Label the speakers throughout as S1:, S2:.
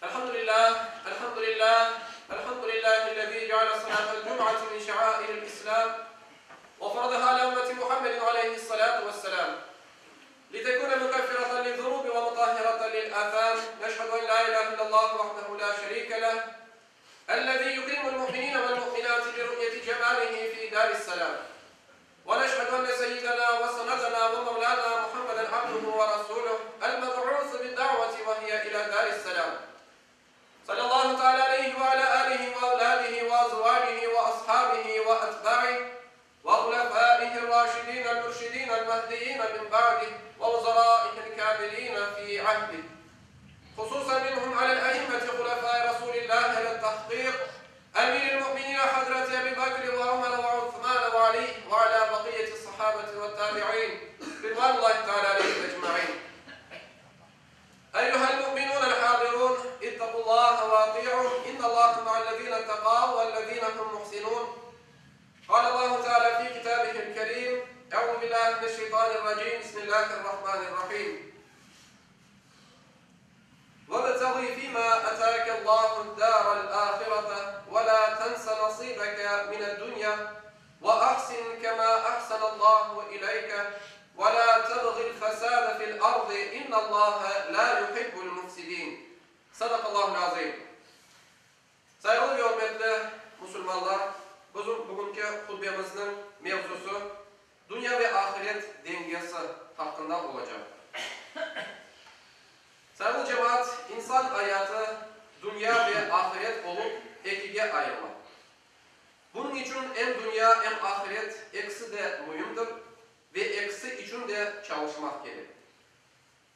S1: الحمد لله الحمد لله الحمد لله الذي جعل صلاة الجمعة من شعائر الإسلام وفرضها على أمة محمد عليه الصلاة والسلام لتكون مكفرة للذنوب ومطهرة للآثام. نشهد أن لا إله إلا الله وحده لا شريك له الذي يكرم المؤمنين والمؤمنات برؤية جماله في دار السلام. ونشهد أن سيدنا وسندنا ومولانا محمدا عبده ورسوله المبعوث بالدعوة وهي إلى دار السلام. صلى الله تعالى عليه وعلى آله وأولاده وأزواجه وأصحابه وأتباعه وخلفائه الراشدين المرشدين المهديين من بعده ووزرائه الكاملين في عهده، خصوصا منهم على الأئمة خلفاء رسول الله إلى التحقيق أمير المؤمنين حضرة أبي بكر وعمر وعثمان وعلي وعلى بقية الصحابة والتابعين رضوان الله تعالى عليهم أجمعين. أيها المؤمنون الحاضرون اتقوا الله وأطيعوا إن الله مع الذين اتقوا والذين هم محسنون. قال الله تعالى في كتابه الكريم: أعوذ بالله من الشيطان الرجيم بسم الله الرحمن الرحيم. وابتغ فيما أتاك الله الدار الآخرة ولا تنس نصيبك من الدنيا وأحسن كما أحسن الله إليك ولا تبغ الفساد في الأرض إن الله لا يحب المفسدين. Sadakallahu azim. Saygılı ve hürmetli Müslümanlar, bugünkü hutbemizin mevzusu dünya ve ahiret dengesi hakkında olacak. Saygılı cemaat, insan hayatı dünya ve ahiret olup ikiye ayrılır. Bunun için hem dünya hem ahiret ikisi de mühimdir ve ikisi için de çalışmak gerek.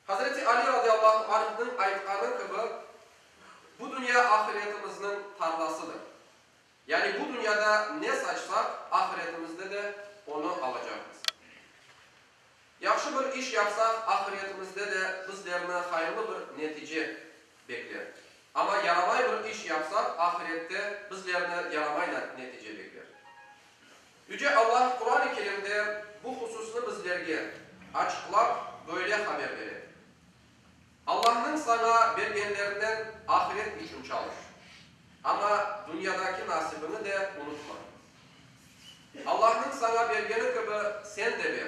S1: Hazreti Ali radıyallahu anh'ın aytkanı gibi bu dünya ahiretimizin tarlasıdır. Yani bu dünyada ne saçsak ahiretimizde de onu alacağız. Yaxşı bir iş yapsak ahiretimizde de bizlerine hayırlı bir netice bekler. Ama yaramay bir iş yapsak ahirette bizlerine yaramayla netice bekler. Yüce Allah Kur'an-ı Kerim'de bu hususunu bizlerge açıklap böyle haber verir. Allah'ın sana vergenlerinden ahiret için çalış. Ama dünyadaki nasibini de unutma. Allah'ın sana vergeni gibi sen de ver.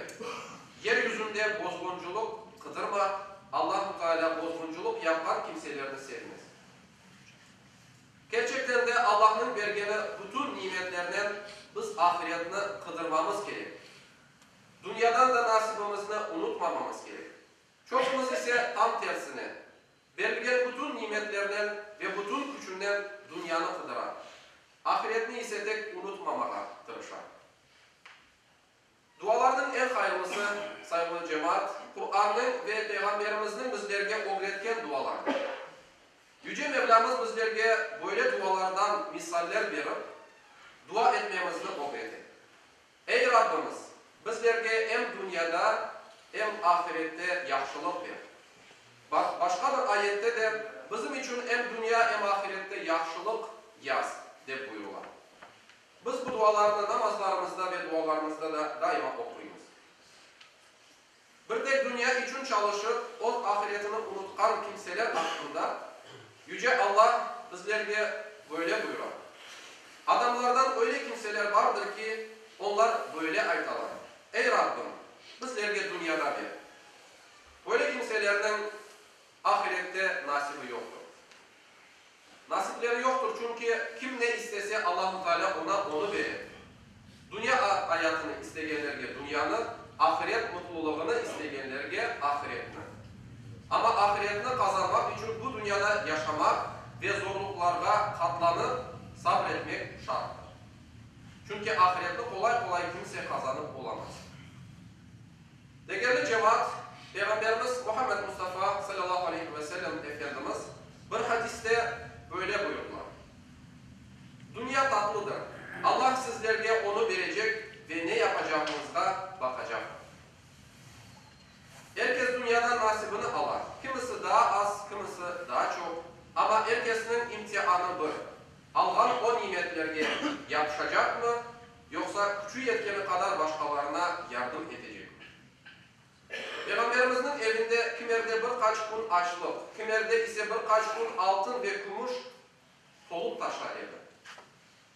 S1: Yeryüzünde bozgunculuk kıdırma. Allah-u Teala bozgunculuk yapan kimselerini sevmez. Gerçekten de Allah'ın vergeni bütün nimetlerinden biz ahiretini kıdırmamız gerek. Dünyadan da nasibimizi unutmamamız gerek. Çoğumuz ise tam tersine vergen bütün nimetlerinden ve bütün gücünden dünyanı kıdırar. Ahiretini ise tek unutmamaya tırışar. Dualarının en hayırlısı saygılı cemaat, Kur'an'ın ve Peygamberimizin bizlerge öğretken dualardır. Yüce Mevlamız bizlerge böyle dualardan misaller verip dua etmemizi öğretir. Ey Rabbimiz, bizlerge hem dünyada hem ahirette yaxşılık ver. Başka bir ayette de bizim için hem dünya hem ahirette yaxşılık yaz de buyurular. Biz bu dualarını namazlarımızda ve dualarımızda da daima okuyuz. Bir tek dünya için çalışıp o ahiretini unutkan kimseler hakkında Yüce Allah bizlerge böyle buyurur. Adamlardan öyle kimseler vardır ki onlar böyle aytalar. Ey Rabbim, bizlerge dünyada ver. Böyle kimselerden ahirette nasibi yoktur. Nasipleri yoktur çünkü kim ne istese Allah-u Teala ona onu verir. Dünya hayatını isteyenlerge dünyanı, ahiret mutluluğunu isteyenlerge ahiretini. Ama ahiretini kazanmak için bu dünyada yaşamak ve zorluklara katlanıp sabretmek şarttır. Çünkü ahirette kolay kolay kimse kazanıp olamaz. Değerli cemaat, Peygamberimiz Muhammed Mustafa sallallahu aleyhi ve sellem Efendimiz bir hadiste böyle buyurdular. Dünya tatlıdır. Allah sizlerge onu verecek ve ne yapacağınızda bakacak. Herkes dünyadan nasibini alır. Kimisi daha az, kimisi daha çok. Ama herkesin imtihanı bu. Algan o nimetlerge yapışacak mı? Yoksa küçük yetkeni kadar başkalarına yardım edecek mi? Peygamberimizin evinde kimerde birkaç birkaç gün açlık, kimerde ise birkaç gün altın ve gümüş tolup taşlar edi.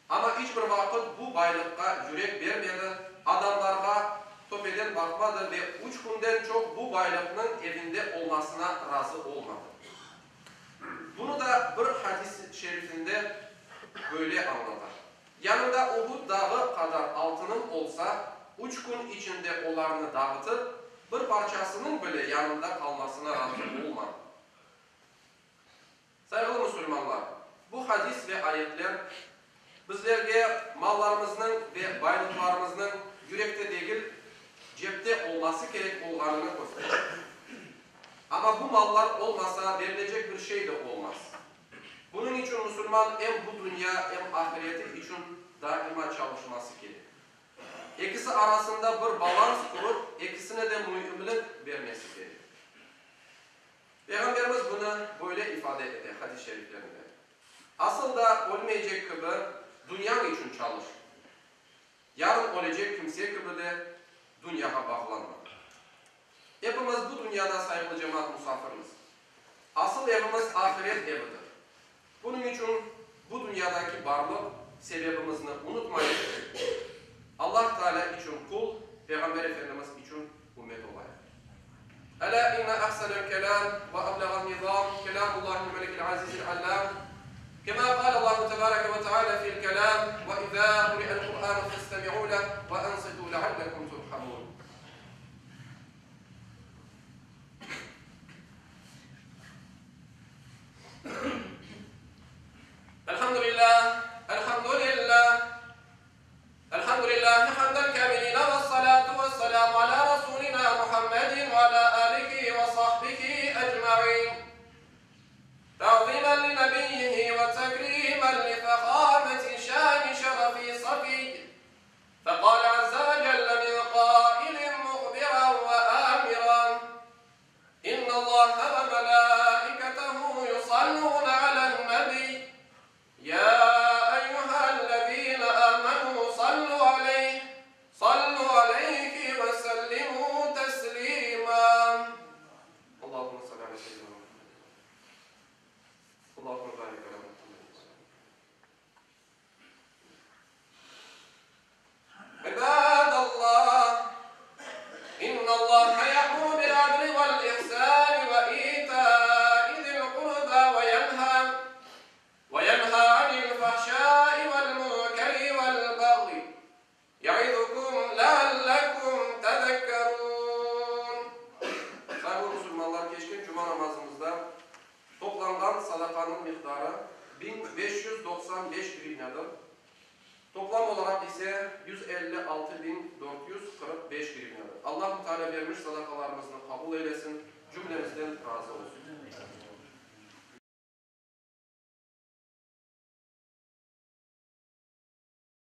S1: Ama hiçbir vakit bu baylıkka yürek vermedi, adamlarga topeden bakmadı ve 3 günden çok bu baylıkның evinde olmasına razı olmadı. Bunu da bir hadis-i şerifinde böyle anlatır. Yanında Uhud dağı kadar altının olsa 3 gün içinde onlarını dağıtıp bir parçasının böyle yanında kalmasına razı olmadı. Saygılı Müslümanlar, bu hadis ve ayetler bizlerge mallarımızın ve baylıklarımızın yürekte değil, cepte olması gerek olganını gösterir. Ama bu mallar olmasa verilecek bir şey de olmaz. Bunun için Müslüman hem bu dünya hem ahireti için daima çalışması gerek. İkisi arasında bir balans kurup ikisine de mühimlik vermesi gerek. Peygamberimiz bunu böyle ifade eder hadis-i şeriflerinde. Asıl da olmayacak gibi dünya için çalış. Yarın olacak kimseye gibi de dünyaya bağlanma. Hepimiz bu dünyada saygılı cemaat misafirimiz. Asıl evimiz ahiret evidir. Bunun için bu dünyadaki varlık sebebimizni unutmayın. Allah Teala için kul, Peygamber Efendimiz için ümmet olayım. Ela inne ahsanel kelam ve ablagan nizam kelamullahil melikil azizil allam. كما قال الله تبارك وتعالى في الكلام وإذا قرئ القرآن فاستمعوا له وأنصتوا لعلكم ترحمون. الحمد لله الحمد لله الحمد لله حمد الكاملين والصلاة والسلام على رسولنا محمد وعلى آله وصحبه أجمعين تعظيما لنبيه وتكريما لفخامة شان شرف صفي فقال عز وجل من قائل مخبرا وآمرا إن الله وملائكته يصلون على النبي يا أيها الذين آمنوا صلوا عليه وسلموا تسليما اللهم صل على سيدنا محمد اللهم بارك على محمد عباد الله إن الله يأمر بالعدل والإحسان وإيتاء ذي القربى وينهى عن الفحشاء والمنكر والبغي يعظكم لعلكم تذكرون. Sayın Müslümanlar, geçkin cuma namazımızda toplanılan sadakanın miktarı 1595 grivnadır. Toplam olarak ise 156.445 grivnadır. Allah-u Teala vermiş sadakalarımızı kabul eylesin, cümlemizden razı olsun.